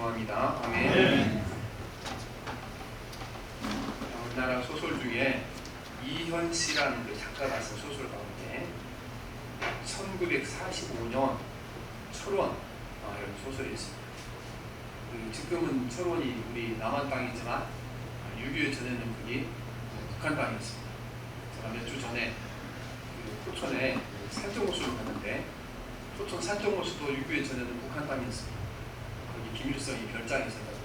기도합니다. 아멘. 우리나라 소설 중에 이현 씨라는 그 작가가 쓴 소설 가운데 1945년 철원 이런 소설이 있습니다. 지금은 철원이 우리 남한 땅이지만 6.25 전에는 그게 북한 땅이었습니다. 제가 몇 주 전에 포천에 산정호수를 갔는데 포천 산정호수도 6.25 전에는 북한 땅이었습니다. 거기 김일성이 별장에 있었다고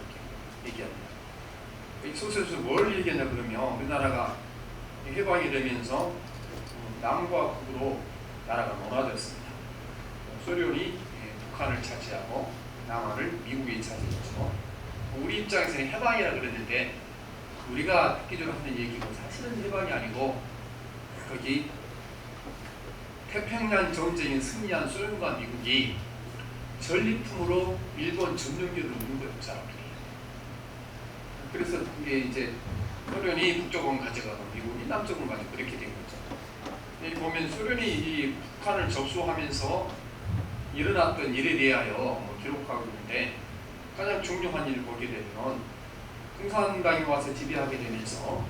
이렇게 얘기합니다. 이 소설에서 뭘 얘기하냐 그러면 우리나라가 해방이 되면서 남과 북으로 나라가 논하졌습니다. 소련이 북한을 차지하고 남한을 미국이 차지했죠. 우리 입장에서는 해방이라 그랬는데 우리가 듣기적으로 하는 얘기고 사실은 해방이 아니고 거기 태평양 전쟁에 승리한 소련과 미국이 전리품으로 일본 점령기를 누른 거예요, 사람들이. 그래서 이게 이제 소련이 북쪽은 가져가고 미국이 남쪽은 가지고 그렇게 된 거죠. 여기 보면 소련이 이 북한을 접수하면서 일어났던 일에 대하여 기록하고 있는데 가장 중요한 일을 보게 되면共産당이 와서 지배하게 되면서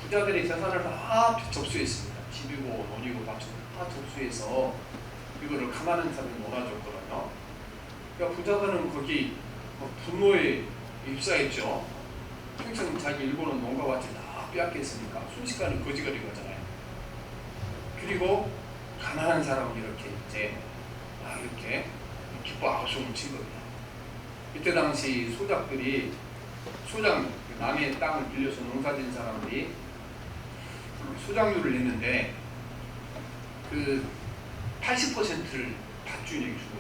부자들의 재산을 다 접수했습니다. 집이고 논이고 다 접수해서 이거를 가난한 사람이 몰아줬거든요. 그러니까 부자들은 거기 분노에 입사했죠. 평생 자기 일본은 농가 밭을 다 빼앗겼으니까 순식간에 거지가 된 거잖아요. 그리고 가난한 사람은 이렇게 이제 이렇게 기뻐하고 숨을 친 겁니다. 이때 당시 소작들이 남의 땅을 빌려서 농사진 사람들이 소작료를 냈는데 그 80%를 밭주인에게 주고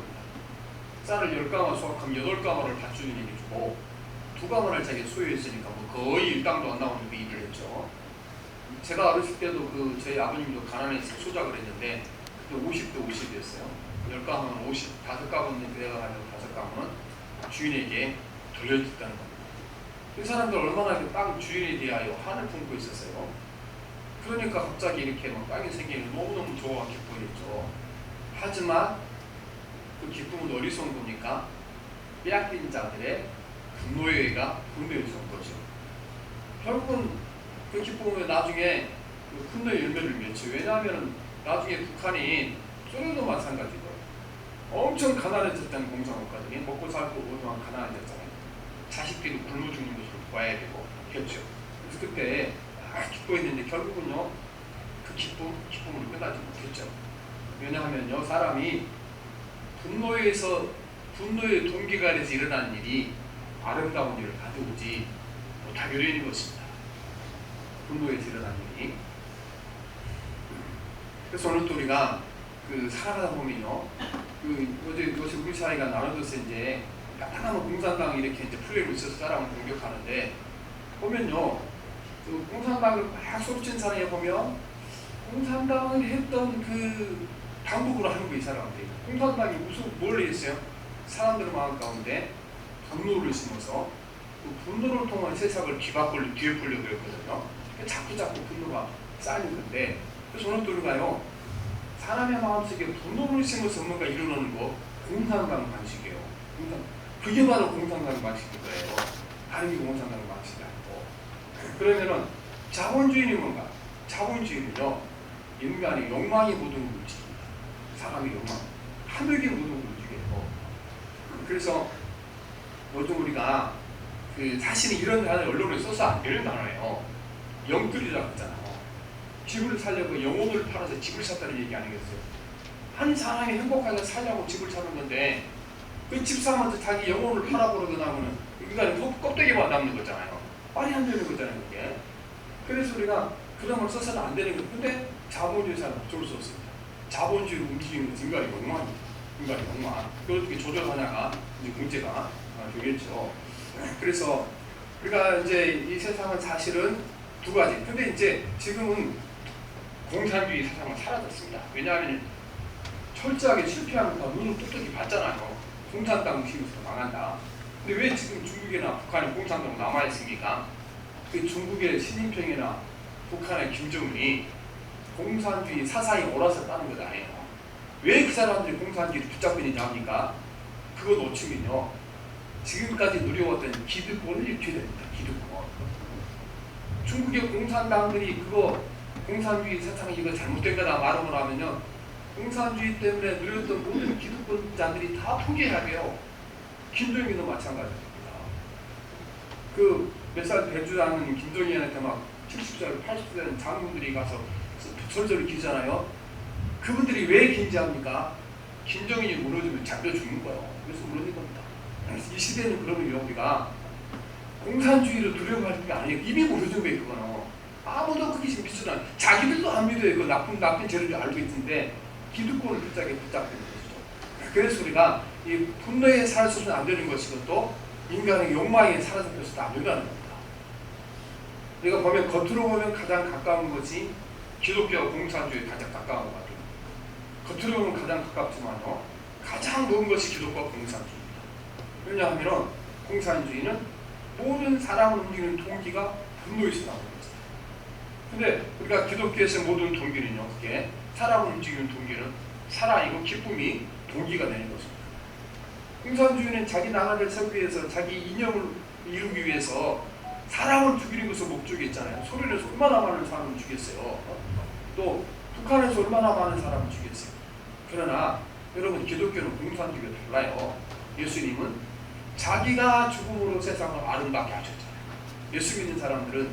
쌀을 10가마 수확하면 8가마를 밭주인에게 주고 2가마를 자기가 소유했으니까 거의 일당도 안 나오는 그 일을 했죠. 제가 어렸을 때도 저희 아버님도 가난해서 소작을 했는데 그때 50대 50이었어요. 10가마는 50, 5가마는 내가 가지고 5가마는 주인에게 돌려줬다는 겁니다. 그 사람들 얼마나 땅 주인에 대하여 한을 품고 있었어요. 그러니까 갑자기 이렇게 땅이 생기면 너무너무 좋아 기뻐했죠. 하지만 그 기쁨은 어디서 온 겁니까? 빼앗긴 자들의 분노가 분노에서 온 거죠. 결국은 그 기쁨은 나중에 그 분노의 열매를 맺죠. 왜냐하면 나중에 북한이 소련도 마찬가지고 엄청 가난해졌다는 공산국가들이 먹고 살고 그동안 가난해졌잖아요. 자식들이 굶어 죽는 것을 봐야 되고 했죠. 그래서 그때 기뻐했는데 결국은요 그 기쁨으로 끝나지 못했죠. 왜냐하면요 사람이 분노의 동기가 돼서 일어나는 일이 아름다운 일을 가져오지 못하게 되는 것입니다. 분노에서 일어나는 일이. 그래서 오늘 또 우리가 살아가다 보면요 요새 우리 사회가 나눠져서 이제 하나는 공산당이 이렇게 이제 플레이로 있어서 사람을 공격하는데 보면요 그 공산당을 막 소리친 사람에 보면 공산당이 했던 그 반복으로 하는 거 이 사람들이. 공산당이 무슨 뭘 했어요? 사람들 마음 가운데 분노를 심어서 그 분노를 통한 세상을 뒤엎으려고 했거든요. 자꾸 분노가 쌓이는 건데 그래서 오늘 또 우리가요 사람의 마음속에 분노를 심어서 뭔가 일어나는 거 공산당 방식이에요. 그게 바로 공산당 방식인 거예요. 다른 게 공산당 방식이 아니고. 그러면은 자본주의는 뭔가? 자본주의는요 인간의 욕망이 모든 걸 움직입니다. 사람의 욕망, 탐욕이 모든 걸 움직여요. 그래서 요즘 우리가 사실은 이런 단어를 언론에 써서 안 되는 단어예요. 영끌이라고 했잖아요. 집을 살려고 영혼을 팔아서 집을 샀다는 얘기 아니겠어요? 한 사람이 행복하게 살려고 집을 사는 건데 그 집사람한테 자기 영혼을 팔아버려 그러면 인간은 껍데기만 남는 거잖아요. 말이 안 되는 거잖아요, 그게. 그래서 우리가 그런 걸 써서는 안 되는 거예요. 근데 자본주의사는 어쩔 수 없습니다. 자본주의로 움직이는 것은 인간의 욕망입니다. 인간의 욕망. 그걸 어떻게 조절하냐가 이제 문제가 되겠죠. 그래서 우리가 이제 이 세상은 사실은 두 가지. 근데 이제 지금은 공산주의 사상은 사라졌습니다. 왜냐하면 철저하게 실패하면 다 눈을 뚝뚝이 봤잖아요. 공산당 힘에서 망한다. 근데 왜 지금 중국이나 북한에 공산당 남아있습니까? 그 중국의 시진핑이나 북한의 김정은이 공산주의 사상이 옳아졌다는 것 아니에요. 왜 그 사람들이 공산주의를 붙잡고 있느냐 합니까? 그거 놓치면요 지금까지 누려왔던 기득권을 잃게 됩니다. 기득권. 중국의 공산당들이 그거 공산주의 세상에 이거 잘못된 거다 말하고 나면요, 공산주의 때문에 누렸던 모든 기득권자들이 다 포기해야 돼요. 김정희도 마찬가지입니다. 그 몇 살 배주하는 김정희한테 막 70살, 80살은 장군들이 가서 절절히 기잖아요. 그분들이 왜 긴지합니까? 김정일이 무너지면 잡혀 죽는 거예요. 그래서 무너진 겁니다. 그래서 이 시대는 그러면 우리가 공산주의로 두려워할 게 아니에요. 이미 무너진 거예요. 그거는 아무도 그게 지금 믿지 않아요. 자기들도 안 믿어요. 그 나쁜 죄를 알고 있는데 기득권을 붙잡게 붙잡는 것이죠. 그래서 우리가 이 분노에 살아서는 안 되는 것이고 또 인간의 욕망에 사로잡혀서도 안 된다는 겁니다. 우리가 보면 겉으로 보면 가장 가까운 것이 기독교 공산주의에 가장 가까운 것 같아요. 겉으로 보면 가장 가깝지만요, 가장 먼 것이 기독과 공산주의입니다. 왜냐하면 공산주의는 모든 사람을 움직이는 동기가 분노에서 나오는 거죠. 근데 우리가 기독교에서 모든 동기는요, 그게 사람을 움직이는 동기는 사랑이고 기쁨이 동기가 되는 것입니다. 공산주의는 자기 나라를 세우기 위해서 자기 이념을 이루기 위해서 사람을 죽이는 것을 목적이 있잖아요. 소련에서 얼마나 많은 사람을 죽였어요. 또 북한에서 얼마나 많은 사람을 죽였어요. 그러나 여러분, 기독교는 공산주의가 달라요. 예수님은 자기가 죽음으로 세상을 아름답게 하셨잖아요. 예수 믿는 사람들은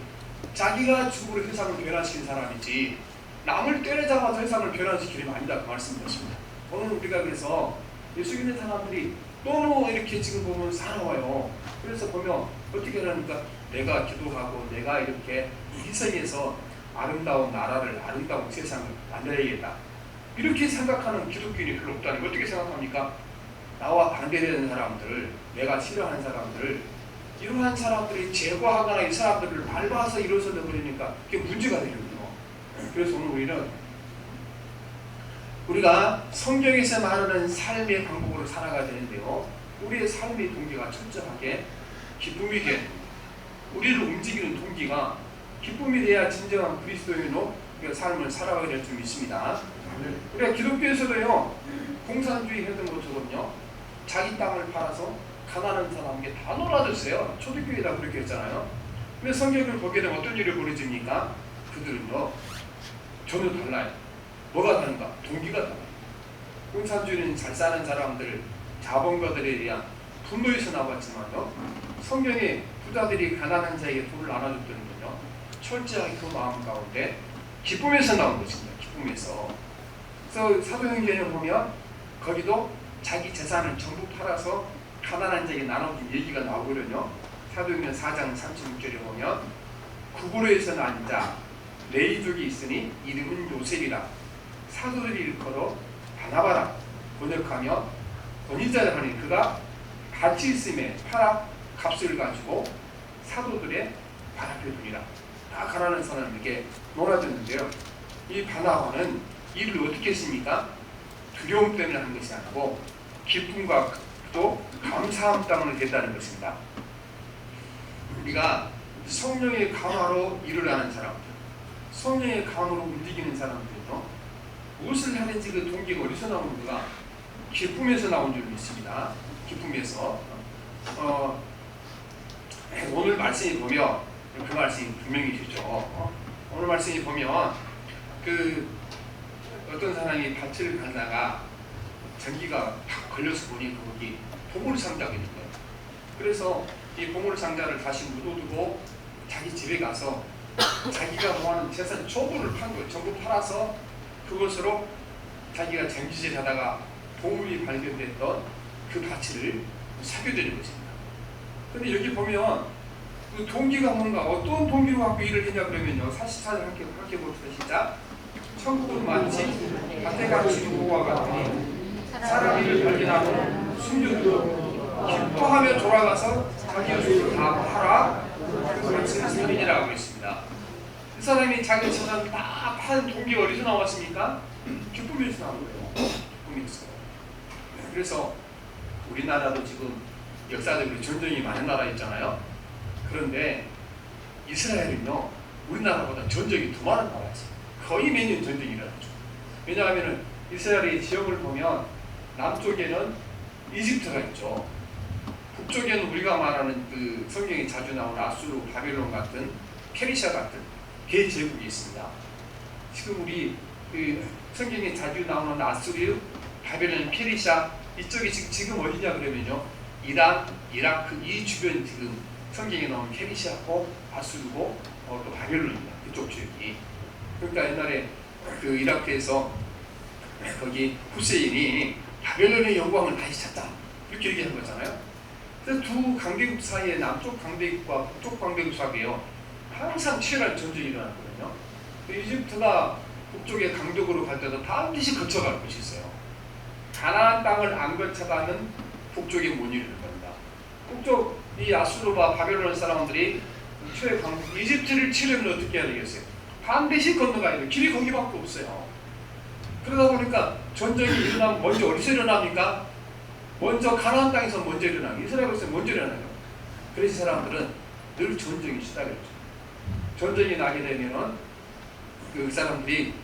자기가 죽음으로 세상을 변화시킨 사람이지 남을 때려잡아서 세상을 변화시키는 게 아니다, 그 말씀이었습니다. 오늘 우리가 그래서 예수 믿는 사람들이 너무 이렇게 지금 보면 살아와요. 그래서 보면 어떻게 하니까 내가 기도하고 내가 이렇게 희생해서 아름다운 나라를, 아름다운 세상을 만들어야겠다, 이렇게 생각하는 기독교인이 별로 없다는 거. 어떻게 생각합니까? 나와 반대되는 사람들, 내가 싫어하는 사람들을, 이러한 사람들이 제거하거나 이 사람들을 밟아서 일어서려 그러니까 그게 문제가 되거든요. 그래서 오늘 우리가 성경에서 말하는 삶의 방법으로 살아가야 되는데요, 우리의 삶의 동기가 철저하게 기쁨이 돼야 됩니다. 우리를 움직이는 동기가 기쁨이 돼야 진정한 그리스도인으로 삶을 살아가게 될 줄 믿습니다. 우리가 기독교에서도요, 공산주의 했던 것처럼요, 자기 땅을 팔아서 가난한 사람에게 다 놀아줬어요. 초대교회다 그렇게 했잖아요. 근데 성경을 보게 되면 어떤 일이 벌어집니까? 그들은요, 전혀 달라요. 뭐가 다른가? 동기가 달라요. 공산주의는 잘 사는 사람들, 자본가들에 대한 분노에서 나왔지만요, 성경에 부자들이 가난한 자에게 돈을 나눠줬다는 건요, 철저하게 그 마음 가운데 기쁨에서 나온 것입니다. 기쁨에서. 그래서 사도행전에 보면 거기도 자기 재산을 전부 팔아서 가난한 자에게 나눠준 얘기가 나오거든요. 사도행전 4장 36절에 보면 구브로에서 난 자 레이족이 있으니 이름은 요셉이라, 사도들이 일컬어 바나바라 번역하며 권위자를 하니 그가 같이 있음에 팔아 값을 가지고 사도들의 발 앞에 두니라. 다 가난한 사람에게 놀아줬는데요, 이 바나바는 일을 어떻게 했습니까? 두려움 때문에 한 것이 아니고 기쁨과 또 감사함 때문에 됐다는 것입니다. 우리가 성령의 감화로 일을 하는 사람들, 성령의 감으로 움직이는 사람들은요, 무엇을 하는지 그 동기가 어디서 나오는가? 기쁨에서 나온 줄 믿습니다. 기쁨에서. 오늘 말씀이 보면 그 말씀이 분명히 되죠. 오늘 말씀이 보면 그 어떤 사람이 밭을 가다가 전기가 탁 걸려서 보니 거기 보물상자가 있는 거예요. 그래서 이 보물상자를 다시 묻어두고 자기 집에 가서 자기가 모아놓은 재산 전부를 판 거예요. 전부 팔아서 그것으로 자기가 쟁취질 하다가 보물이 발견됐던 그 밭을 사게 되는 것입니다. 근데 여기 보면 그 동기가 뭔가, 어떤 동기로 갖고 일을 했냐 그러면요, 44절 함께 봅시다. 시작. 천국은 마치 밭에 갇힌 고와 같으니 사람 일을 발견하고 숨겨두고 기뻐하며 돌아가서 자기 것을 다 팔아 그것을 살리니라 하고 있습니다. 그 사람이 자기 재산 다 파는 동기가 어디서 나왔습니까? 기쁨에서 나온 거예요. 기쁨에서. 그래서 우리나라도 지금 역사적으로 전쟁이 많은 나라 있잖아요. 그런데 이스라엘은요, 우리나라보다 전쟁이 더 많은 나라지. 거의 매년 전쟁이 일어나죠. 왜냐하면 이스라엘의 지역을 보면 남쪽에는 이집트가 있죠. 북쪽에는 우리가 말하는 그 성경에 자주 나오는 아수르, 바벨론 같은 페르시아 같은 대제국이 있습니다. 지금 우리 그 성경에 자주 나오는 아수르, 바벨론, 페르시아 이쪽이 지금 어디냐 그러면요, 이란, 이라크 이 주변 지금 성경에 나오는 페르시아고 아수르고 또 바벨론입니다. 그쪽 지역이. 그러니까 옛날에 그 이라크에서 거기 후세인이 바벨론의 영광을 다시 찾자 이렇게 얘기한 거잖아요. 그래서 두 강대국 사이에 남쪽 강대국과 북쪽 강대국 사이에요 항상 치열한 전쟁이 일어났거든요. 이집트가 북쪽의 강대국으로 갈 때도 반드시 거쳐갈 곳이 있어요. 가나안 땅을 안 거쳐가면 북쪽에 못 이르는 겁니다. 북쪽 이 아수르와 바벨론 사람들이 최 강국 이집트를 치려면 어떻게 해야 되겠어요? 반드시 건너가야 돼요. 길이 거기밖에 없어요. 그러다 보니까 전쟁이 일어나면 먼저 어디서 일어납니까? 먼저 가나안 땅에서 먼저 일어나요. 이스라엘에서 먼저 일어나요. 그래서 사람들은 늘 전쟁이 시작했죠. 전쟁이 나게 되면은 그 사람들이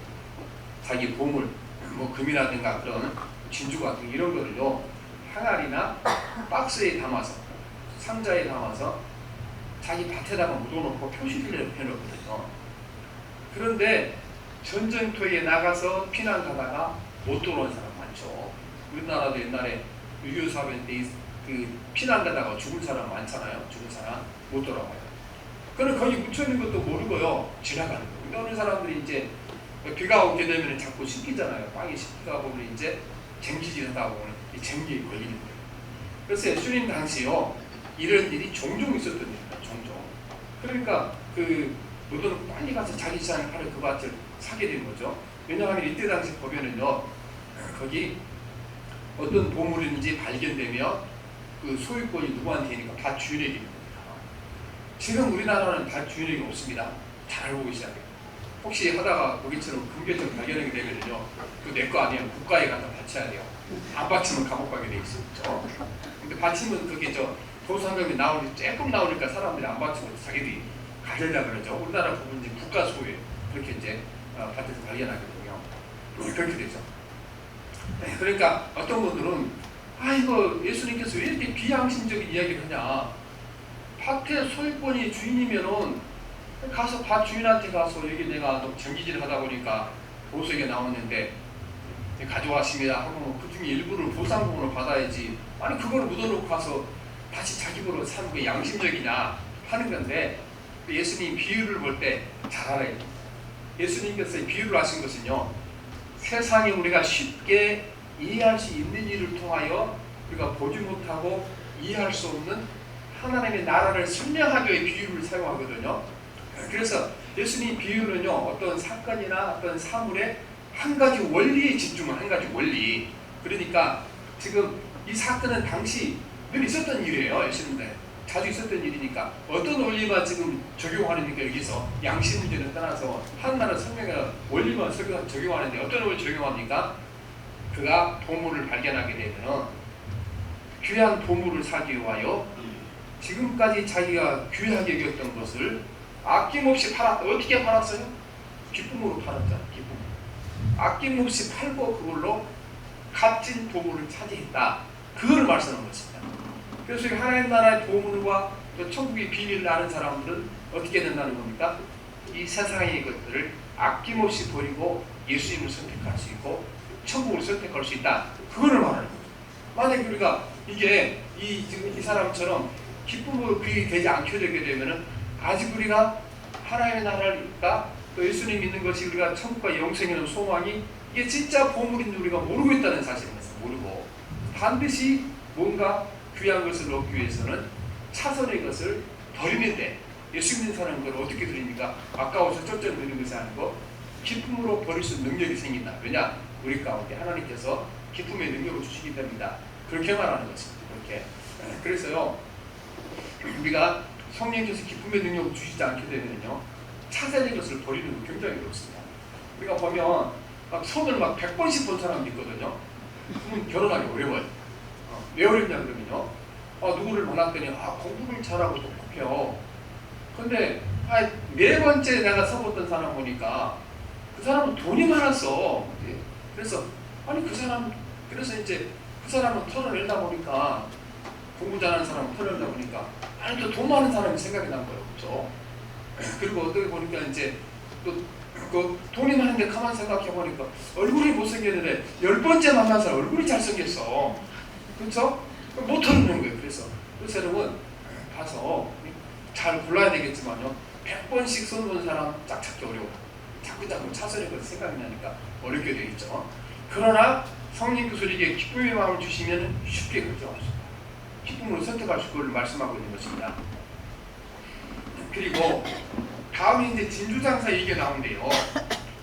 자기 보물, 뭐 금이라든가 그런 진주 같은 이런 거를요 항아리나 박스에 담아서 상자에 담아서 자기 밭에다가 묻어놓고 표시를 해놓거든요. 그런데 전쟁터에 나가서 피난 가다가 못 돌아온 사람 많죠. 우리나라도 옛날에 6.25 사변 때 그 피난 가다가 죽은 사람 많잖아요. 죽은 사람 못 돌아와요. 그는 거기 묻혀있는 것도 모르고요 지나가는 거예요. 그러니까 어느 사람들이 이제 비가 오게 되면 자꾸 씻기잖아요. 빵이 씻기다 보면 이제 쟁기질 하다 보면 이 쟁기에 걸리는 거예요. 그래서 예수님 당시요 이런 일이 종종 있었던 일입니다. 종종. 그러니까 그 모든 빨리 가서 자기 시장에 파는 그 밭을 사게 된 거죠. 왜냐하면 이때 당시 보면은요 거기 어떤 보물인지 발견되면 그 소유권이 누구한테니까 밭 주인에게 있는 겁니다. 지금 우리나라는 밭 주인에게 없습니다. 잘 알고 계셔야 돼요. 혹시 하다가 거기처럼 금괴점 발견하게 되면은요 그 내 거 아니에요. 국가에 가서 바쳐야 돼요. 안 바치면 감옥 가게 돼 있었죠. 근데 바치면 그게 도상금이 조금 나오니까 사람들이 안 바치고 자기들이 가져려고 그러죠. 우리나라 부분 이제 국가 소유예요. 그렇게 이제 밭에서 발견하게 되면 그렇게 되죠. 그러니까 어떤 분들은 이거 예수님께서 왜 이렇게 비양심적인 이야기를 하냐. 밭의 소유권이 주인이면은 가서 밭 주인한테 가서 여기 내가 전기질 하다 보니까 보석에 나왔는데 가져왔습니다 하고 그 중에 일부를 보상금으로 받아야지. 아니 그걸 묻어놓고 가서 다시 자기 거로 사는 게 양심적이냐 하는 건데 예수님 비유를 볼 때 잘 알아요. 예수님께서 비유를 하신 것은요 세상에 우리가 쉽게 이해할 수 있는 일을 통하여 우리가 보지 못하고 이해할 수 없는 하나님의 나라를 설명하기 위해 비유를 사용하거든요. 그래서 예수님 비유는요 어떤 사건이나 어떤 사물의 한 가지 원리에 집중한 한 가지 원리. 그러니까 지금 이 사건은 당시 늘 있었던 일이에요. 예수님들 자주 있었던 일이니까 어떤 원리만 지금 적용하는니까 여기서 양심 문제를 떠나서 하나를 설명해 원리만 적용하는데 어떤 원리 적용합니까? 그가 보물을 발견하게 되면 귀한 보물을 사기 위하여 지금까지 자기가 귀하게 여겼던 것을 아낌없이 팔았다. 어떻게 팔았어요? 기쁨으로 팔았잖아. 기쁨. 아낌없이 팔고 그걸로 값진 보물을 차지했다. 그거를 말씀하는 것입니다. 그래서 하나님 나라의 보물과 또 천국의 비밀을 아는 사람들은 어떻게 된다는 겁니까? 이 세상의 것들을 아낌없이 버리고 예수님을 선택할 수 있고 천국을 선택할 수 있다. 그거를 말하는 거죠. 만약에 우리가 이게 지금 이 사람처럼 기쁨으로 그게 되지 않게 되게 되면은 아직 우리가 하나님의 나라가 또 예수님 믿는 것이 우리가 천국과 영생이라는 소망이 이게 진짜 보물인지 우리가 모르고 있다는 사실입니다. 모르고 반드시 뭔가 귀한 것을 얻기 위해서는 차선의 것을 버리는데 예수 믿는 사람은 그걸 어떻게 드립니까? 아까워서 쫓겨 드리는 것이 아니고 기쁨으로 버릴 수 있는 능력이 생긴다. 왜냐? 우리 가운데 하나님께서 기쁨의 능력을 주시기 때문이다. 그렇게 말하는 것입니다. 그렇게. 그래서요 우리가 성령께서 기쁨의 능력을 주시지 않게 되면요 차선의 것을 버리는 거 굉장히 어렵습니다. 우리가 보면 막 손을 막 100번씩 본 사람도 있거든요. 그러면 결혼하기 어려워요. 왜 어렵냐 그러면요 누구를 만났더니 공부를 잘하고 똑똑해요. 근데 네 번째 내가 써봤던 사람 보니까 그 사람은 돈이 많았어. 그래서 그 사람 그래서 이제 그 사람은 턴을 내다 보니까 공부 잘하는 사람 편하다 보니까 아니 또 돈 많은 사람이 생각이 난 거예요. 그렇죠? 그리고 어떻게 보니까 이제 또 그 돈이 많은데 가만 생각해 보니까 얼굴이 못생겼는데 10번째 만난 사람 얼굴이 잘생겼어. 그렇죠? 못 하는 거예요. 그래서 여러분 가서 잘 골라야 되겠지만요. 100번씩 손본 사람 짝 찾기 어려워요. 자꾸 차선에 그 생각이 나니까 어렵게 되겠죠. 그러나 성령께서 우리에게 기쁨의 마음을 주시면 쉽게 결정하십니다. 기쁨으로 선택할 수 있는 걸 말씀하고 있는 것입니다. 그리고 다음에 이제 진주장사 얘기가 나오는데요.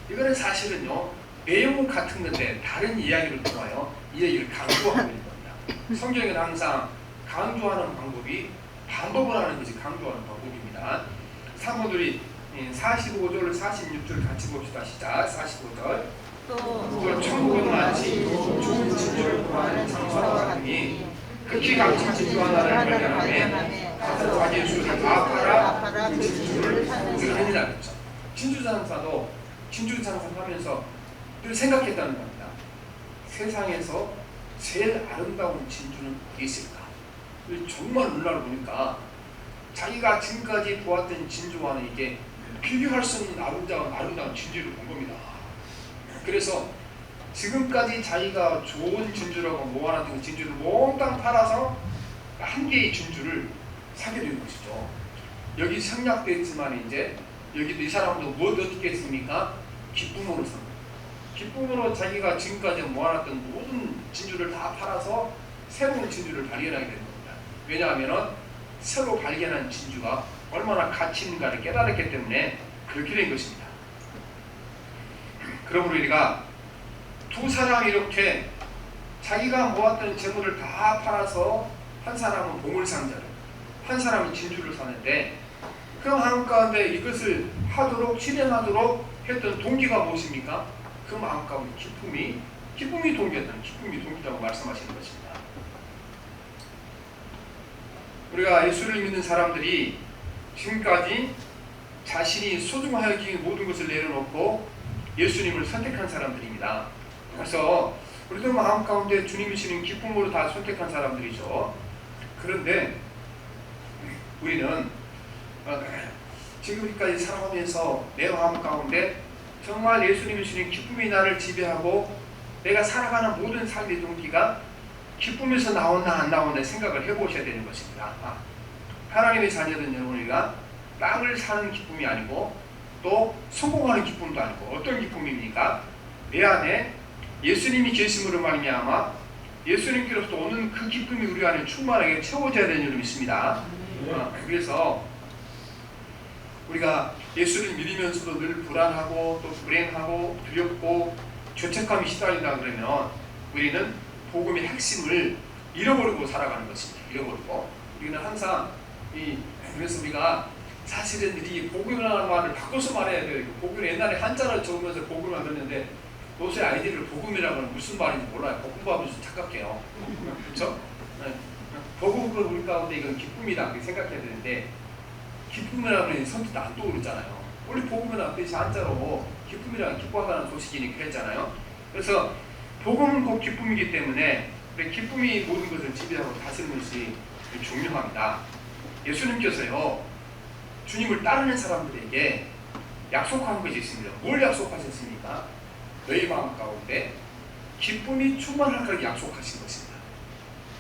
이거는 사실은요 내용은 같은 건데 다른 이야기를 통하여 이 얘기를 강조하고 있는 겁니다. 성경에는 항상 강조하는 방법이 반복을 하는 것이 강조하는 방법입니다. 사모들이 45절, 46절 같이 봅시다. 시작. 45절. 또 천국은 마치 좋은 진주를 구하는 장사와 같으니 극히 감춘 진주 하나를 발견하며 가서 자기의 수를 다 팔아 그 진주를 사느니라 그랬죠. 진주장사도 진주장사하면서 늘 생각했다는 겁니다. 세상에서 제일 아름다운 진주는 어디 있을까? 정말 놀라를 보니까 자기가 지금까지 보았던 진주와는 이게 비교할 수 없는 아름다운 진주를 본 겁니다. 그래서 지금까지 자기가 좋은 진주라고 모아놨던 그 진주를 몽땅 팔아서 한 개의 진주를 사게 된 것이죠. 여기 생략되어 있지만 이제 여기도 이 사람도 무엇 어떻게 했습니까? 기쁨으로 산 거예요. 기쁨으로 자기가 지금까지 모아놨던 모든 진주를 다 팔아서 새로운 진주를 발견하게 된 겁니다. 왜냐하면 새로 발견한 진주가 얼마나 가치 있는가를 깨달았기 때문에 그렇게 된 것입니다. 그러므로 우리가 두 사람이 이렇게 자기가 모았던 재물을 다 팔아서 한 사람은 보물상자를, 한 사람은 진주를 사는데 그 마음 가운데 이것을 하도록 실행하도록 했던 동기가 무엇입니까? 그 마음 가운데 기쁨이 동기였다는 기쁨이 동기라고 말씀하시는 것입니다. 우리가 예수를 믿는 사람들이 지금까지 자신이 소중하여 여긴 모든 것을 내려놓고 예수님을 선택한 사람들입니다. 그래서 우리도 마음 가운데 주님이 주시는 기쁨으로 다 선택한 사람들이죠. 그런데 우리는 지금까지 살아가면서 내 마음 가운데 정말 예수님이 주시는 기쁨이 나를 지배하고 내가 살아가는 모든 삶의 동기가 기쁨에서 나오나 안 나오나 생각을 해보셔야 되는 것입니다. 하나님의 자녀된 여러분이가 땅을 사는 기쁨이 아니고 또 성공하는 기쁨도 아니고 어떤 기쁨입니까? 내 안에 예수님이 계심으로 말미암아 예수님께로부터 오는 그 기쁨이 우리 안에 충만하게 채워져야 되는 줄 믿습니다. 그래서 우리가 예수를 믿으면서도 늘 불안하고 또 불행하고 두렵고 죄책감이 시달린다 그러면 우리는 복음의 핵심을 잃어버리고 살아가는 것입니다. 잃어버리고 우리는 항상 그래서 우리가 사실은 이 복음이라는 말을 바꿔서 말해야 돼요. 복음을 옛날에 한자를 적으면서 복음을 만들었는데 요새 아이들을 복음이라고 하면 무슨 말인지 몰라요. 볶음밥을 착각해요. 그렇죠? 복음은 우리 가운데 이건 기쁨이다 이렇게 생각해야 되는데 기쁨이라고 하면 선뜻 안 떠오르잖아요. 원래 복음이라는 뜻이 한자로 기쁨이라는 기뻐하다는 소식이니까 했잖아요. 그래서 복음은 곧 기쁨이기 때문에 기쁨이 모든 것을 지배하고 다스리는 것이 중요합니다. 예수님께서요 주님을 따르는 사람들에게 약속한 것이 있습니다. 뭘 약속하셨습니까? 너희 마음 가운데 기쁨이 충만할 것을 약속하신 것입니다.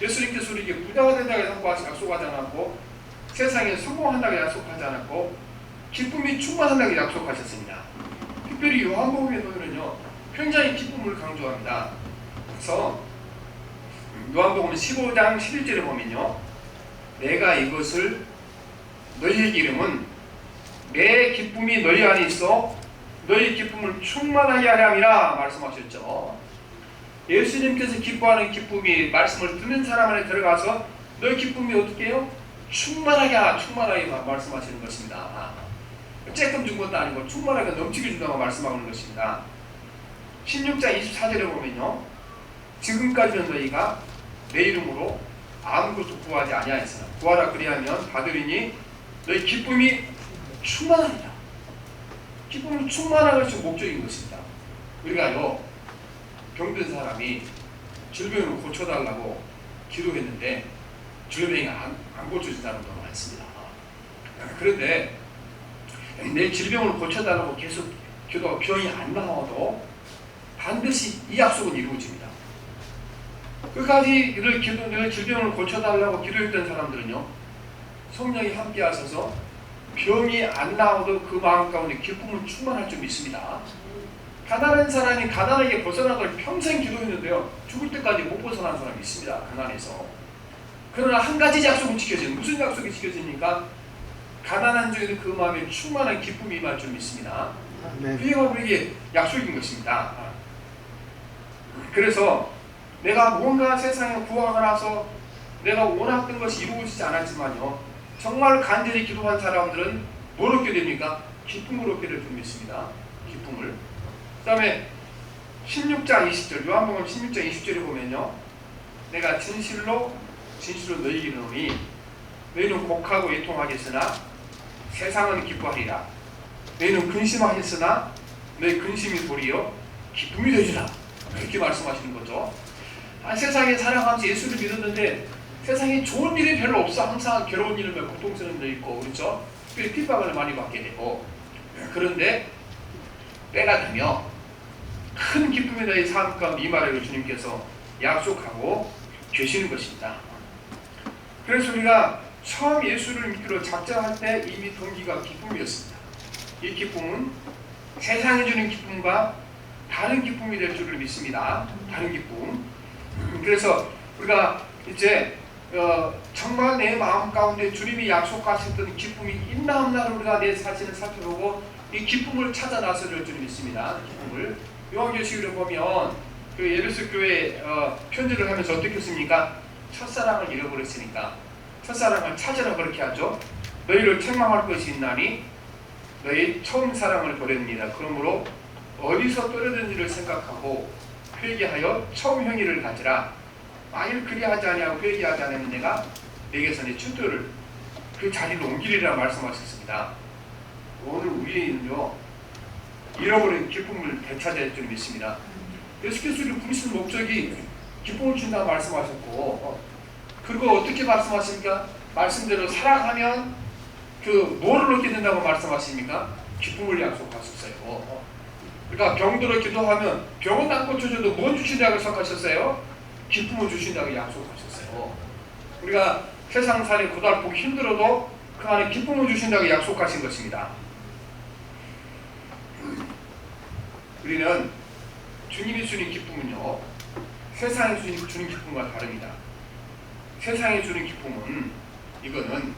예수님께서 우리에게 부자가 된다고 약속하지 않았고 세상에 성공한다고 약속하지 않았고 기쁨이 충만한다고 약속하셨습니다. 특별히 요한복음에 보면요 굉장히 기쁨을 강조합니다. 그래서 요한복음 15장 11절에 보면요 내가 이것을 너희에게 이름은 내 기쁨이 너희 안에 있어 너희 기쁨을 충만하게 하려 함이라 말씀하셨죠. 예수님께서 기뻐하는 기쁨이 말씀을 듣는 사람 안에 들어가서 너희 기쁨이 어떻게 해요? 충만하게 말씀하시는 것입니다. 조금 준 것도 아니고 충만하게 넘치게 준다고 말씀하는 것입니다. 16장 24절에 보면요 지금까지는 너희가 내 이름으로 아무것도 구하지 아니하였으나 구하라 그리하면 받으리니 너희 기쁨이 충만하리라. 기쁨이 충만한 것이 목적인 것입니다. 우리가요 병든 사람이 질병을 고쳐달라고 기도했는데 질병이 안 고쳐진 사람도 많습니다. 그런데 내 질병을 고쳐달라고 계속 기도하고 병이 안 나와도 반드시 이 약속은 이루어집니다. 끝까지 내 질병을 고쳐달라고 기도했던 사람들은요, 성령이 함께 하셔서 병이 안 나와도 그 마음 가운데 기쁨은 충만할 줄 믿습니다. 가난한 사람이 가난하게 벗어나길 평생 기도했는데요, 죽을 때까지 못 벗어난 사람이 있습니다. 가난해서. 그러나 한 가지 약속은 지켜져요. 무슨 약속이 지켜집니까? 가난한 중에도 그 마음에 충만한 기쁨이 임할 줄 믿습니다. 그게 바로 이게 약속인 것입니다. 그래서 내가 뭔가 세상에 구하고 나서 내가 원했던 것이 이루어지지 않았지만요, 정말 간절히 기도한 사람들은 뭘 얻게 됩니까? 기쁨을 얻게 될 줄 믿습니다. 기쁨을. 그 다음에 16장 20절, 요한복음 16장 20절에 보면요, 내가 진실로 너희에게 이르노니 너희는 곡하고 애통하겠으나 세상은 기뻐하리라. 너희는 근심하겠으나 너희 근심이 도리어 기쁨이 되리라. 그렇게 말씀하시는 거죠. 세상에 살아가면서 예수를 믿었는데 세상에 좋은 일이 별로 없어. 항상 괴로운 일을 고통스러운 일이 있고, 그렇죠? 핍박을 많이 받게 되고. 그런데 때가 되며 큰 기쁨이 너희 삶 가운데 임하리라 주님께서 약속하고 계시는 것입니다. 그래서 우리가 처음 예수를 믿기로 작정할 때 이미 동기가 기쁨이었습니다. 이 기쁨은 세상이 주는 기쁨과 다른 기쁨이 될 줄을 믿습니다. 다른 기쁨. 그래서 우리가 이제 정말 내 마음 가운데 주님이 약속하셨던 기쁨이 있나 없나를 우리가 내 자신을 살펴보고 이 기쁨을 찾아 나서줄 줄 믿습니다. 기쁨을. 요한계시록을 보면 그 에베소 교회 편지를 하면서 어떻게 했습니까? 첫사랑을 잃어버렸으니까 첫사랑을 찾으라 그렇게 하죠. 너희를 책망할 것이 있나니 너희 처음 사랑을 버립니다. 그러므로 어디서 떨어졌는지를 생각하고 회개하여 처음 형의를 가지라. 만일 그리하지 아니하고 회개하지 않으면 내가 내게서 내 춘돌을 그 자리로 옮기리라 말씀하셨습니다. 오늘 우리는요, 잃어버린 기쁨을 되찾아야 줄 믿습니다. 예수께서 부르신 목적이 기쁨을 준다 말씀하셨고, 그리고 어떻게 말씀하십니까? 말씀대로 살아가면 그 뭐를 얻게 된다고 말씀하십니까? 기쁨을 약속하셨어요. 그러니까 병들어 기도하면 병은 안 고쳐줘도 뭘 주신다고 약속하셨어요? 기쁨을 주신다고 약속하셨어요. 우리가 세상 살이 고달프고 힘들어도 그 안에 기쁨을 주신다고 약속하신 것입니다. 우리는 주님이 주는 기쁨은요, 세상이 주는 기쁨과 다릅니다. 세상이 주는 기쁨은 이거는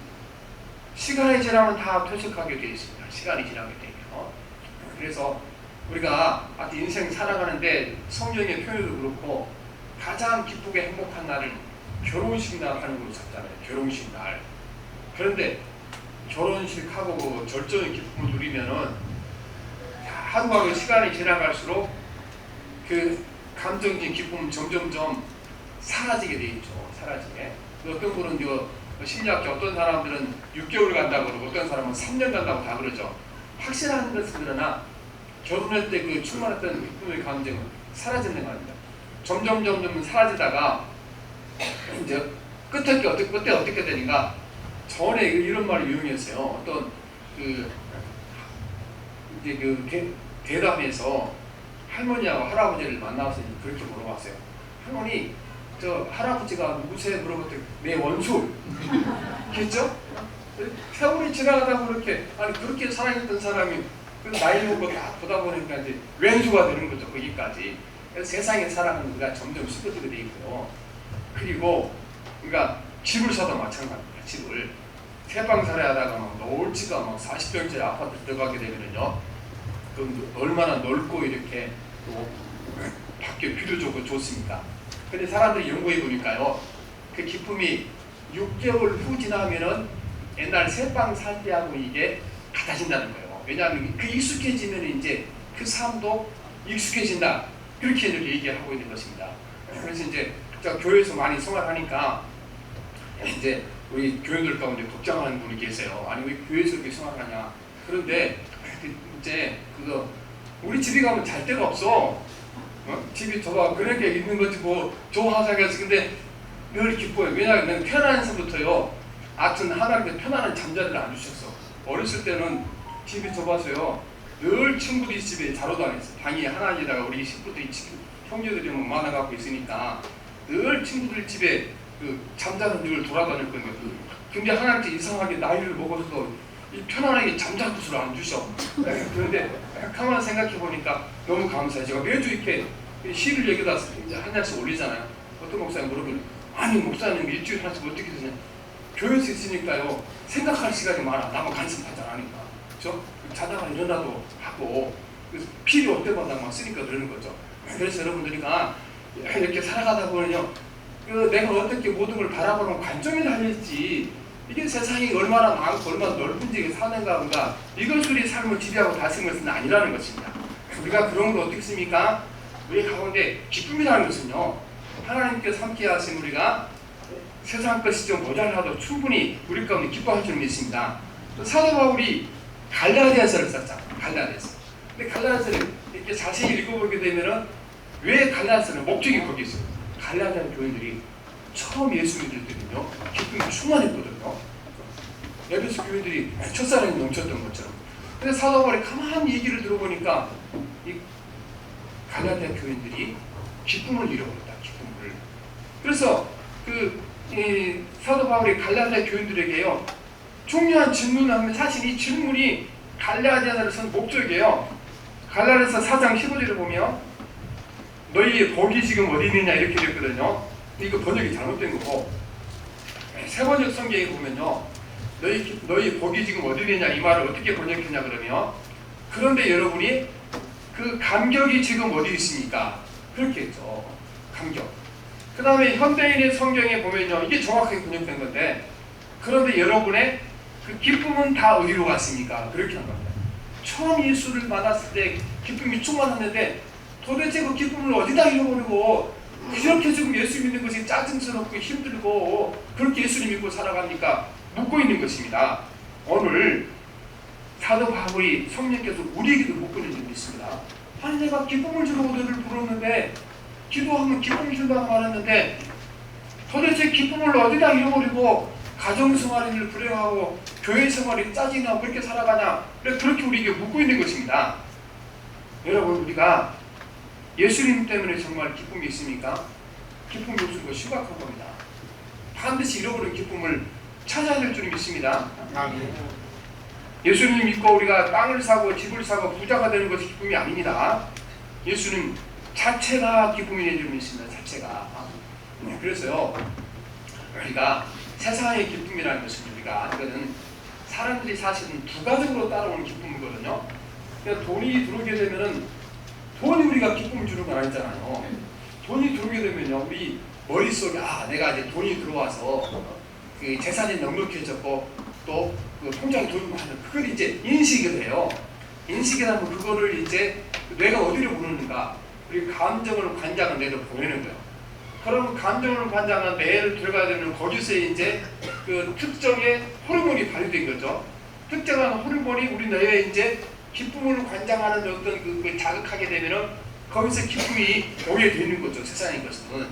시간이 지나면 다 퇴색하게 되어 있습니다. 시간이 지나게 되면. 그래서 우리가 인생 살아가는데 성경의 표현도 그렇고 가장 기쁘게 행복한 날을 결혼식 날 하는 걸로 잡잖아요. 결혼식 날. 그런데 결혼식하고 그 절정의 기쁨을 누리면은 하루하루 시간이 지나갈수록 그 감정적인 기쁨은 점점점 사라지게 돼 있죠. 사라지게. 어떤 분은 심리학자 어떤 사람들은 6개월 간다고 그러고 어떤 사람은 3년 간다고 다 그러죠. 확실한 것은 그러나 결혼할 때 그 충만했던 기쁨의 감정은 사라지는 겁니다. 점점 사라지다가 이제 끝에 어떻게 되는가? 전에 이런 말을 유용했어요. 어떤 이제 대담에서 할머니하고 할아버지를 만나서 그렇게 물어봤어요. 할머니, 저 할아버지가 누구세요? 물어봤더니 내 원수. 겠죠? 세월이 지나가다 그렇게 그렇게 사랑했던 사람이 그 나이 먹고 다 보다 보니까 이제 왼수가 되는 거죠. 거기까지. 그래서 세상의 사랑은 우리가 점점 식어지게 돼 있고요. 그리고 우리가 집을 사도 마찬가지입니다. 집을 세방 살아야하다가 막 노을지가 막 40평짜리 아파트 들어가게 되면은요, 그 얼마나 넓고 이렇게 또 밖에 뷰도 좋고 좋습니까? 근데 사람들이 연구해 보니까요, 그 기쁨이 6개월 후 지나면은 옛날 새빵 살 때하고 이게 같아진다는 거예요. 왜냐하면 그 익숙해지면 이제 그 삶도 익숙해진다. 그렇게 이렇게 얘기하고 있는 것입니다. 그래서 이제 교회에서 많이 생활하니까 이제 우리 교인들 가운데 걱정하는 분이 계세요. 아니 왜 교회에서 이렇게 생활하냐? 그런데 이제 우리 집에 가면 잘 데가 없어. 집이 좁아 그렇게 있는 거지 뭐 좋아하자겠어. 근데 늘 기뻐요. 왜냐하면 태어나면서부터요, 하여튼 하나님께 편안한 잠자리를 안 주셨어. 어렸을 때는 집이 좁아서요, 늘 친구들이 집에 자로도 안 했어. 방이 하나에다가 우리 식구들이 형제들이 뭐 많아갖고 있으니까 늘 친구들 집에 잠자는 늘 돌아다녔거든요. 근데 하나님께 이상하게 나이를 먹어서도 이 편안하게 잠잘 곳을 안 주셔. 그런데 가만 생각해 보니까 너무 감사해요. 제가 매주 이렇게 시를 여기다 한 장씩 올리잖아요. 어떤 목사님 물어보면, 아니 목사님 일주일에 하나씩 어떻게 되냐? 교회에서 있으니까요, 생각할 시간이 많아. 나만 관심 받지 않으니까. 그렇죠? 자다가 일어나도 하고, 그래서 필요 때마다 막 쓰니까 그러는 거죠. 그래서 여러분들이가 이렇게 살아가다 보면요, 내가 어떻게 모든 걸 바라보는 관점이 달렸지, 이게 세상이 얼마나 많고 얼마나 넓은지 사는가, 이것들이 삶을 지배하고 다스리는 것은 아니라는 것입니다. 우리가 그런 걸 어떻게 씁니까? 우리 가운데 기쁨이라는 것은요, 하나님께서 함께 하신 우리가 세상 것이 좀 모자라도 충분히 우리 가운데 기뻐할 줄 믿습니다. 사도 바울이 갈라디아서를 썼잖아요. 갈라디아서. 근데 갈라디아서를 이렇게 자세히 읽어보게 되면은, 왜 갈라디아서는 목적이 거기 있어요. 갈라디아 교인들이 처음 예수 믿을 때는요, 기쁨이 충만했거든요. 에베소 교인들이 첫사랑이 넘쳤던 것처럼. 근데 사도 바울이 가만히 얘기를 들어보니까 이 갈라디아 교인들이 기쁨을 잃어버렸다. 기쁨을. 그래서 이 사도 바울이 갈라디아 교인들에게요, 중요한 질문을 하면, 사실 이 질문이 갈라디아서를 쓴 목적이에요. 갈라디아서 4장 15절을 보면 너희의 복이 지금 어디 있느냐 이렇게 되었거든요. 이거 번역이 잘못된 거고, 세 번역 성경에 보면요, 너희 복이 지금 어디 있느냐 이 말을 어떻게 번역했냐 그러면, 그런데 여러분이 그 감격이 지금 어디 있습니까? 그렇게 했죠. 감격. 그 다음에 현대인의 성경에 보면요, 이게 정확하게 번역된 건데, 그런데 여러분의 그 기쁨은 다 어디로 갔습니까? 그렇게 한 겁니다. 처음 예수를 만났을 때 기쁨이 충만했는데 도대체 그 기쁨을 어디다 잃어버리고 그렇게 지금 예수 믿는 것이 짜증스럽고 힘들고 그렇게 예수를 믿고 살아갑니까? 묻고 있는 것입니다. 오늘 사도 바울이 성령께서 우리에게도 묻고 있는 점이 있습니다. 아니 내가 기쁨을 주러 너를 부르는데, 기도하면 기쁨을 준다고 말했는데 도대체 기쁨을 어디다 잃어버리고 가정생활을 불행하고 교회생활이 짜증나고 그렇게 살아가냐, 그렇게 우리에게 묻고 있는 것입니다. 여러분, 우리가 예수님 때문에 정말 기쁨이 있습니까? 기쁨이 없는 거 심각한 겁니다. 반드시 잃어버린 기쁨을 찾아야 될 줄 믿습니다. 예수님 믿고 우리가 땅을 사고 집을 사고 부자가 되는 것이 기쁨이 아닙니다. 예수님 자체가 기쁨이 되는 줄 믿습니다. 자체가. 그래서요, 우리가 세상의 기쁨이라는 것은 이거는 사람들이 사실은 부가적으로 따라오는 기쁨이거든요. 그러니까 돈이 들어오게 되면은, 돈이 우리가 기쁨을 주는 건 아니잖아요. 돈이 들어오게 되면요, 우리 머릿속에 내가 이제 돈이 들어와서 그 재산이 넉넉해졌고 또 그 통장에 돈이 많은, 그걸 이제 인식을 해요. 인식을 하면 그거를 이제 뇌가 어디로 보내는가? 우리 감정을 관장한 뇌로 보내는 거예요. 그럼 감정을 관장한 뇌를 들어가야 되는, 거기서 이제 그 특정의 호르몬이 발휘된 거죠. 특정한 호르몬이 우리 뇌에 이제 기쁨을 관장하는 어떤 그 자극하게 되면은 거기서 기쁨이 오게 되는 거죠. 세상의 것은.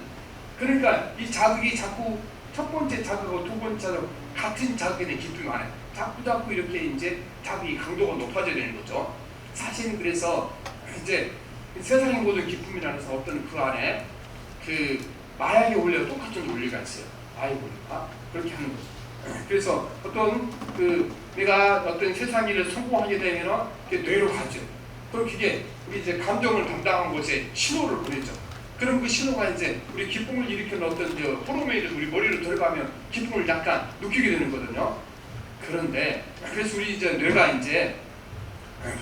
그러니까 이 자극이 자꾸 첫 번째 자극하고 두 번째 자극 같은 자극에 대한 기쁨이 많아요. 자꾸 이렇게 이제 자극이 강도가 높아져야 되는 거죠. 사실은 그래서 이제 세상의 모든 기쁨이라는 어떤 그 안에 그 마약의 원리가 똑같은 원리가 있어요. 마약 원리가 그렇게 하는 거죠. 그래서 어떤 내가 어떤 세상 일을 성공하게 되면 뇌로 가죠. 그럼 그게 우리 이제 감정을 담당한 곳에 신호를 보내죠. 그럼 그 신호가 이제 우리 기쁨을 일으키는 어떤 호르몬이 우리 머리로 들어가면 기쁨을 약간 느끼게 되는 거거든요. 그런데 그래서 우리 이제 뇌가 이제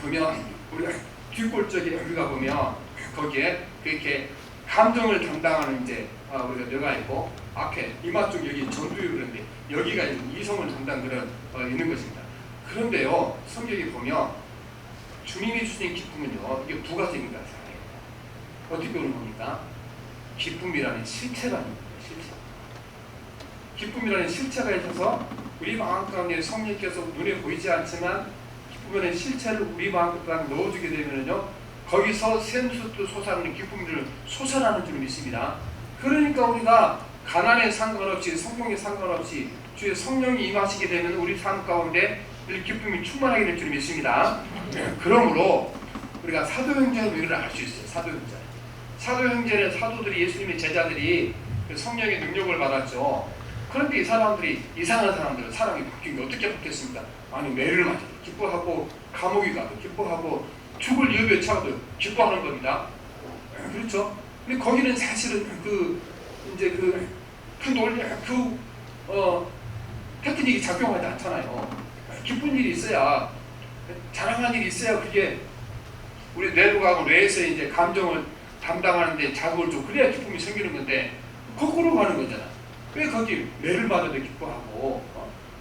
보면 우리가 뒷골쪽에 우리가 보면 거기에 그렇게 감정을 담당하는 이제 우리가 뇌가 있고, 앞에 이마 쪽 여기 전두엽, 그런데 여기가 이성을 담당 그런 있는 것입니다. 그런데요, 성경에 보면 주님이 주신 기쁨은요, 이게 부가적인 거예요. 어떻게 보는 겁니까? 기쁨이라는 실체가 있는 거예요. 실체. 기쁨이라는 실체가 있어서 우리 마음 가운데 성령께서 눈에 보이지 않지만 기쁨이라는 실체를 우리 마음 가운데 넣어주게 되면요, 거기서 샘솟도 솟아나는 기쁨들을 솟아나는 줄 믿습니다. 그러니까 우리가 가난에 상관없이 성공에 상관없이 주의 성령이 임하시게 되면 우리 삶 가운데 늘 기쁨이 충만하게 될 줄 믿습니다. 그러므로 우리가 사도행전의 의미를 알 수 있어요. 사도행전의 사도들이, 예수님의 제자들이 성령의 능력을 받았죠. 그런데 이 사람들이, 이상한 사람들은 사람이 바뀐 게 어떻게 바뀌었습니까? 아니, 매를 맞아도 기뻐하고, 감옥에 가도 기뻐하고, 죽을 위협에 처해도 기뻐하는 겁니다. 그렇죠? 근데 거기는 사실은 테크닉이 작용하지 않잖아요. 기쁜 일이 있어야, 자랑한 일이 있어야 그게 우리 뇌부하고 뇌에서 이제 감정을 담당하는데 자극을 줘. 그래야 기쁨이 생기는 건데, 거꾸로 가는 거잖아. 왜 거기 매를 맞아도 기뻐하고,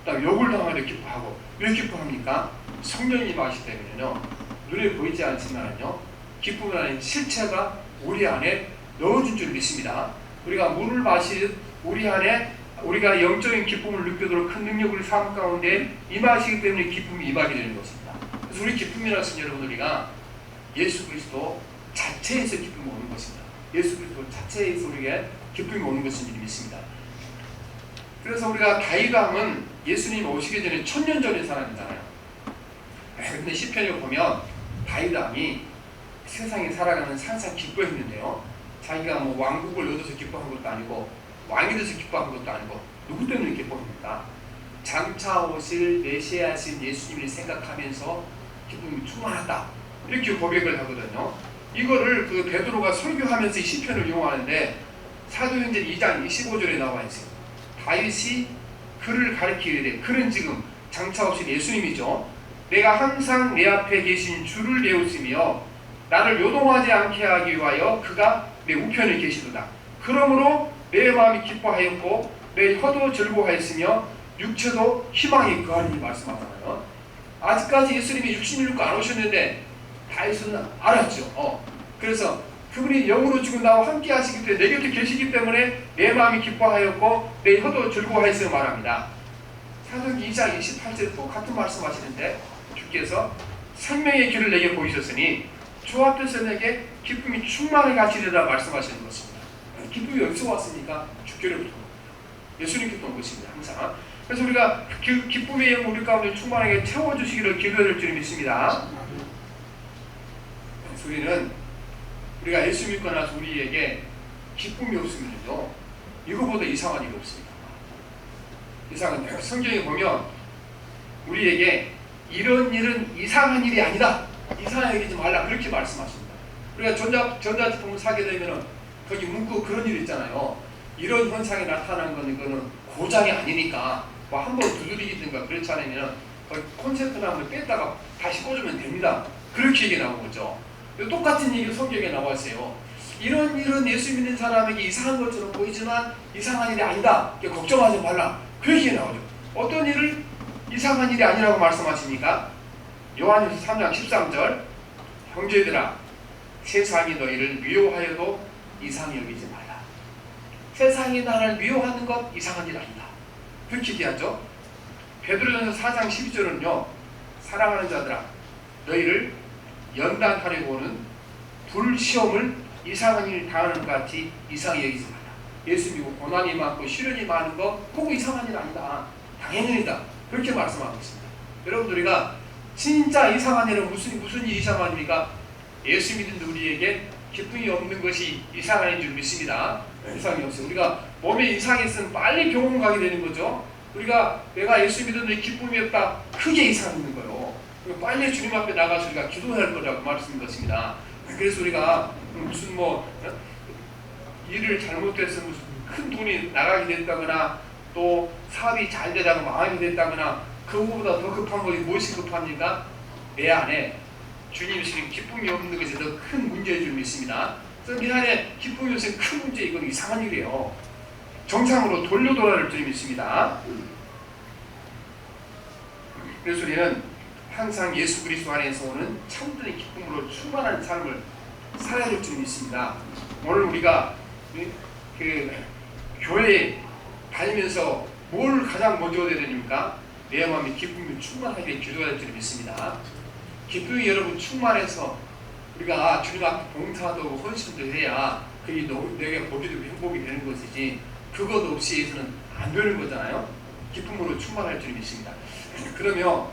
그다음 욕을 당하도 기뻐하고, 왜 기뻐합니까? 성령이 임하시기 때문에요. 눈에 보이지 않지만요, 기쁨이라는 실체가 우리 안에 넣어준 줄 믿습니다. 우리가 물을 마시듯 우리 안에 우리가 영적인 기쁨을 느끼도록 큰 능력을 삶 가운데 임하시기 때문에 기쁨이 임하게 되는 것입니다. 그래서 우리 기쁨이라는 것은 여러분, 우리가 예수 그리스도 자체에서 기쁨이 오는 것입니다. 예수 그리스도 자체에서 우리에게 기쁨이 오는 것을 믿습니다. 그래서 우리가 다윗 왕은 예수님 오시기 전에 1000년 전의 사람이잖아요. 근데 시편에 보면 다윗 왕이 세상에 살아가는 항상 기뻐했는데요. 자기가 뭐 왕국을 얻어서 기뻐한 것도 아니고, 왕이 돼서 기뻐한 것도 아니고, 누구 때문에 기뻐합니까? 장차 오실 메시아신 예수님을 생각하면서 기쁨이 충만하다, 이렇게 고백을 하거든요. 이거를 그 베드로가 설교하면서 이 시편을 이용하는데 사도행전 2장 25절에 나와 있어요. 다윗이 그를 가리키되, 그는 지금 장차 오실 예수님이죠. 내가 항상 내 앞에 계신 주를 배웠으며 나를 요동하지 않게 하기 위하여 그가 내 우편에 계시도다. 그러므로 내 마음이 기뻐하였고 내 혀도 즐거워하였으며 육체도 희망이 그하니 말씀하잖아요. 아직까지 예수님이 육신을 입고 안 오셨는데 다윗은 알았죠. 그래서 그분이 영으로 죽은 나와 함께 하시기 때문에, 내 곁에 계시기 때문에 내 마음이 기뻐하였고 내 혀도 즐거워하였으며 말합니다. 사도행전 2장 28절에도 같은 말씀하시는데, 주께서 생명의 길을 내게 보이셨으니 주 앞에서 내게 기쁨이 충만하게 하시리라 말씀하시는 것입니다. 기쁨이 어디서 왔습니까? 주께로부터 예수님께서 온 것입니다. 항상. 그래서 우리가 그 기쁨의 영 우리 가운데 충만하게 채워주시기를 기도할 줄 믿습니다. 우리는 우리가 예수 믿고 나서 우리에게 기쁨이 없으면요, 이거보다 이상한 일이 없습니다. 이상한, 성경에 보면 우리에게 이런 일은 이상한 일이 아니다, 이상하게 여기지 말라, 그렇게 말씀하십니다. 우리가 전자제품을 사게 되면 거기 문구 그런 일 있잖아요. 이런 현상이 나타난 건 이거는 고장이 아니니까 뭐 한번 두드리든가 그렇지 않으면 거기 콘센트나 한번 뺐다가 다시 꽂으면 됩니다. 그렇게 얘기 나온 거죠. 똑같은 얘기 성경에 나와 있어요. 이런 일은 예수 믿는 사람에게 이상한 것처럼 보이지만 이상한 일이 아니다, 걱정하지 말라, 그렇게 나오죠. 어떤 일을 이상한 일이 아니라고 말씀하십니까? 요한일서 3장 13절, 형제들아 세상이 너희를 미워하여도 이상히 여기지 말라. 세상이 나를 미워하는 것 이상한 일 아니다, 그렇게 얘기하죠. 베드로전서 4장 12절은요, 사랑하는 자들아 너희를 연단하려고 오는 불시험을 이상한 일 당하는 것 같이 이상히 여기지 말라. 예수 믿고 고난이 많고 시련이 많은 거 그거 이상한 일 아니다, 당연히다, 그렇게 말씀하고 있습니다. 여러분, 우리가 진짜 이상한 일은 무슨 일이 이상한 일입니까? 예수 믿는 우리에게 기쁨이 없는 것이 이상한 일인 줄 믿습니다. 이상이 없어요. 우리가 몸에 이상이 있으면 빨리 병원 가게 되는 거죠. 내가 예수 믿는데 기쁨이 없다, 크게 이상 있는 거예요. 빨리 주님 앞에 나가서 우리가 기도할 거라고 말씀인 것입니다. 그래서 우리가 무슨 일을 잘못해서 무슨 큰 돈이 나가게 됐다거나, 또 사업이 잘 되다가 망하게 됐다거나, 그거보다 더 급한 것이 무엇이 급합니까? 내 안에 주님이 주신 기쁨이 없는 것이 더 큰 문제인 줄 믿습니다. 그래서 내 안에 기쁨이 없으면 큰 문제, 이건 이상한 일이에요. 정상으로 돌려돌아갈 줄 믿습니다. 그래서 우리는 항상 예수 그리스도 안에서 오는 참된 기쁨으로 충만한 삶을 살아야 될 줄 믿습니다. 오늘 우리가 교회에 다니면서 뭘 가장 먼저 얻어야 됩니까? 내 마음에 기쁨이 충만하게 기도해야 될 줄 믿습니다. 기쁨이 여러분 충만해서 우리가 주님 앞에 봉사도 헌신도 해야 그게 내게 복이 되고 행복이 되는 것이지, 그것 없이 예수는 안 되는 거잖아요. 기쁨으로 충만할 줄 믿습니다. 그러면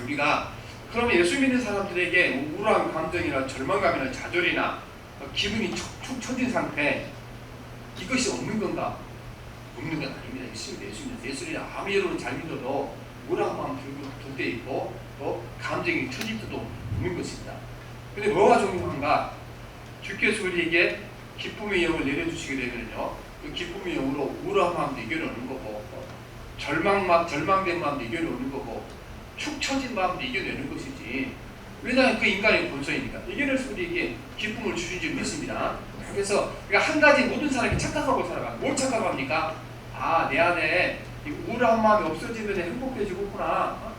우리가 그러면 예수 믿는 사람들에게 우울한 감정이나 절망감이나 좌절이나 기분이 축 처진 상태 이것이 없는 건가? 없는 건 아닙니다. 예수님 아무리 여러분 잘 믿어도 우울한 마음 들 때 있고 또 감정이 처질 때도 없는 것입니다. 근데 뭐가 중요한가? 주께서 우리에게 기쁨의 영을 내려주시게 되면요, 그 기쁨의 영으로 우울한 마음도 이겨내는 거고, 절망된 마음도 이겨내는 거고, 축 처진 마음도 이겨내는 것이지. 왜냐하면 그 인간의 본성이니까 이겨내서 우리에게 기쁨을 주신 줄 믿습니다. 그래서 한 가지 모든 사람이 착각하고 살아가. 뭘 착각합니까? 아, 내 안에 이 우울한 마음이 없어지면 행복해지겠구나.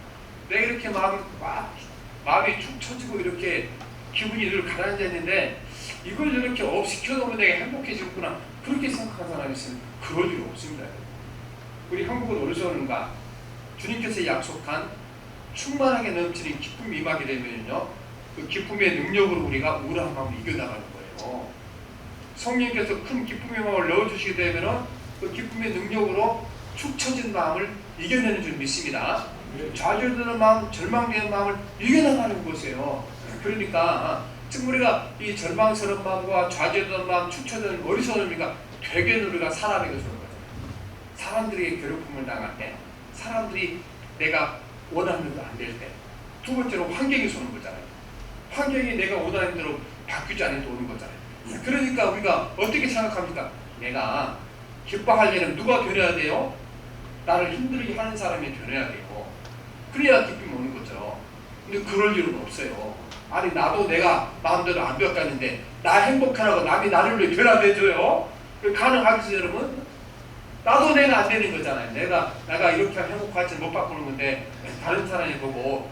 내가 이렇게 마음이 축 처지고 이렇게 기분이 늘 가라앉아 있는데 이걸 이렇게 업시켜놓으면 내가 행복해지겠구나. 그렇게 생각하는 사람이 있으면 그럴 일 없습니다. 우리 한국은 어디서 오는가? 주님께서 약속한 충만하게 넘치는 기쁨이 임하게 되면요, 그 기쁨의 능력으로 우리가 우울한 마음을 이겨나가는 거예요. 성령께서 큰 기쁨의 마음을 넣어주시게 되면은 그 기쁨의 능력으로 축 처진 마음을 이겨내는 줄 믿습니다. 좌절되는 마음, 절망되는 마음을 이겨나가는 것이에요. 그러니까 지금 우리가 이 절망스러운 마음과 좌절되는 마음, 축 처지는 어디서 오니까 되게 우리가 사람에게 오는 거죠. 사람들에게 괴롭힘을 당할 때, 사람들이 내가 원하는 대로 안 될 때, 두 번째로 환경에서 오는 거잖아요. 환경이 내가 원하는 대로 바뀌지 않아도 오는 거잖아요. 그러니까 우리가 어떻게 생각합니까? 내가 기뻐하려면 누가 되어야 돼요? 나를 힘들게 하는 사람이 되어야 되고, 그래야 기쁨이 오는 거죠. 근데 그럴 일은 없어요. 아니, 나도 내가 마음대로 안 되었다는데 나 행복하라고 남이 나를 왜 변화돼줘요? 가능하겠어요, 여러분? 나도 내가 안 되는 거잖아요. 내가 이렇게 하면 행복할지 못 바꾸는 건데 다른 사람이 보고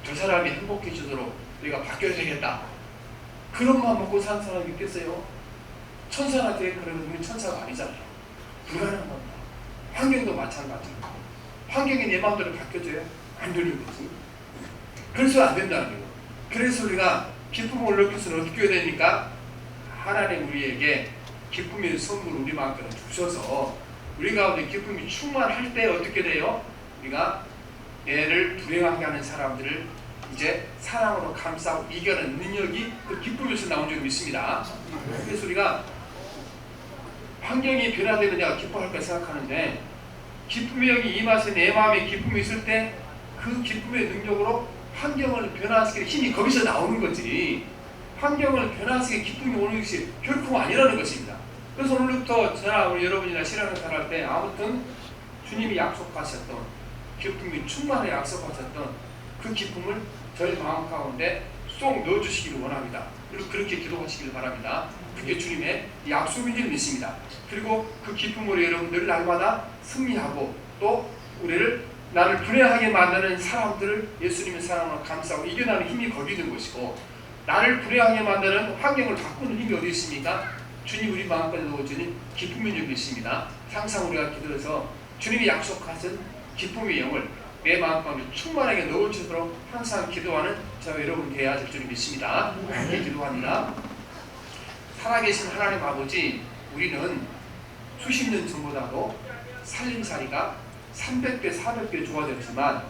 저 사람이 행복해지도록 내가 바뀌어야 되겠다. 그런 마음 먹고 사는 사람이 있겠어요? 천사한테 그러면 천사가 아니잖아요. 불가능한 겁니다. 환경도 마찬가지고. 환경이 내 마음대로 바뀌어져요? 안 되는 거지. 그래서 안 된다는 거예요. 그래서 우리가 기쁨을 느껴서는 어떻게 해야 되니까? 하나님 우리에게 기쁨의 선물을 우리 마음대로 주셔서 우리 가운데 기쁨이 충만할 때 어떻게 돼요? 우리가 애를 불행하게 하는 사람들을 이제 사랑으로 감싸고 이겨내는 능력이 그 기쁨에서 나온 줄 믿습니다. 그래서 우리가 환경이 변화되면 내가 기뻐할까 생각하는데, 기쁨의 영이 임하서 내 마음에 기쁨이 있을 때 그 기쁨의 능력으로 환경을 변화시키는 힘이 거기서 나오는 거지. 환경을 변화시키는 기쁨이 오는 것이 결코 아니라는 것입니다. 그래서 오늘부터 저나 우리 여러분이나 신앙생활 할 때 아무튼 주님이 약속하셨던 기쁨이 충만히 약속하셨던 그 기쁨을 저희 마음 가운데 쏙 넣어주시기를 원합니다. 그리고 그렇게 기도하시길 바랍니다. 그게 주님의 약속인 줄 믿습니다. 그리고 그 기쁨으로 여러분들 날마다 승리하고 또 나를 불행하게 만드는 사람들을 예수님의 사랑으로 감싸고 이겨나는 힘이 거기 있는 것이고, 나를 불행하게 만드는 환경을 바꾸는 힘이 어디 있습니까? 주님 우리 마음까지 넣어주는 기쁨인 줄 믿습니다. 항상 우리가 기도해서 주님이 약속하신 기쁨의 영을 내 마음 가운데 충만하게 넣어주도록 항상 기도하는 저와 여러분 되어야 될 줄 믿습니다. 함께 기도합니다. 살아계신 하나님 아버지, 우리는 수십 년 전보다도 살림살이가 300배, 400배 좋아졌지만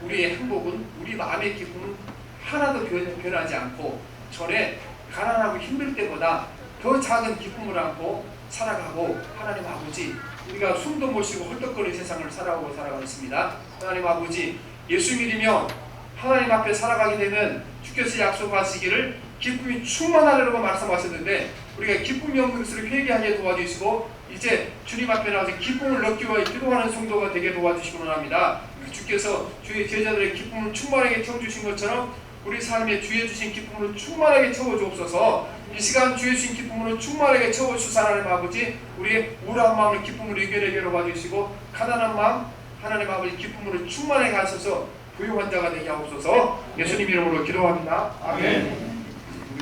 우리의 행복은, 우리 마음의 기쁨은 하나도 변하지 않고 전에 가난하고 힘들 때보다 더 작은 기쁨을 안고 살아가고, 하나님 아버지, 우리가 숨도 못 쉬고 헐떡거리는 세상을 살아가고 있습니다. 하나님 아버지, 예수 믿으며 하나님 앞에 살아가게 되면 주께서 약속하시기를 기쁨이 충만하리라고 말씀하셨는데, 우리가 기쁨이 없는 것을 회개하게 도와주시고 이제 주님 앞에 나와서 기쁨을 얻기 위해 기도하는 성도가 되게 도와주시기 원합니다. 주께서 주의 제자들의 기쁨을 충만하게 채워주신 것처럼 우리 삶에 주의 주신 기쁨으로 충만하게 채워주옵소서. 이 시간 주의 주신 기쁨으로 충만하게 채워주사 하나님 아버지, 우리의 우울한 마음을 기쁨으로 이겨내게 도와주시고 가난한 마음 하나님 아버지 기쁨으로 충만하게 하셔서 부유한 자가 되게 하옵소서. 예수님 이름으로 기도합니다. 아멘.